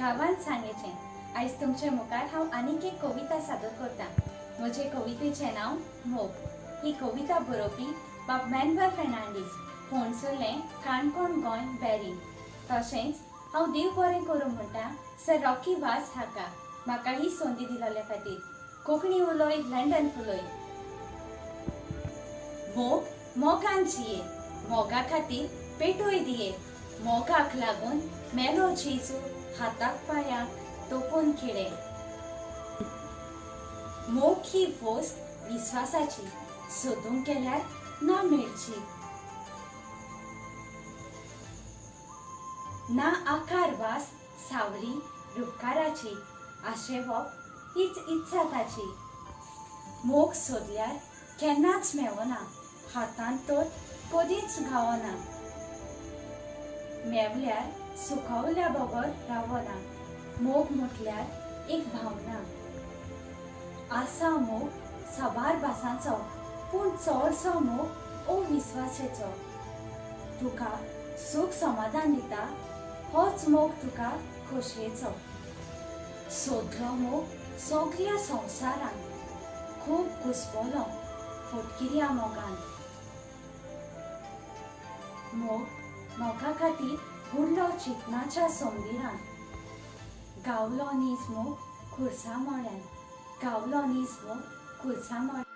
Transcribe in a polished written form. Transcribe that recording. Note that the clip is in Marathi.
गावान सांगेचे। आज तुमचे मुखार हांव आनीक एक कविता सादर करता। म्हजे कवितेचे नाव मोग। ही कविता बरोवपी बाब मॅन्युएल फेर्नांडीस, फोंडसुर्लें, काणकोण गोंय, बेरी। तशेंच हांव देव बरें करूं म्हणटा सर रॉकी वाज हाका म्हाका ही संदी दिलेल्या खातीर। कोंकणी उलोय, लंडन फुलोय। मोग मोगान जिये, मोगा खातीर पेटोय दिये। मोगाक लागून मेलो जेजू, हाताक पांयाक तोपून खिळे। मोग ही वस्त विश्वासाची, सोदूंक गेल्यार ना मेळची। ना आकार वास सावली रुपकाराची, आशेवप हीच इत्सा ताची। मोग सोदल्यार केन्नाच मेवना, हातांत तर कदीच गावना। मेवल्यार सुखवल्या बगर रावना। मोग म्हटल्यार एक भावना। आसा मोग सबार भासांचो, पूण चडसो मोग अविश्वासेचो। तुका सुख समाधान दिता, होच मोग तुका खोशयेचो। सोदलो मोग सगळ्या संवसारान, खूब घुस्पलो फटकिऱ्या मोगान। मोग मोगा खातीर बुडलो चिंतनाच्या संवदिरान। गावलो नीज मोग खुर्सा मोळ्यान, गावलो नीज मोग खुर्सा मोळ्यान।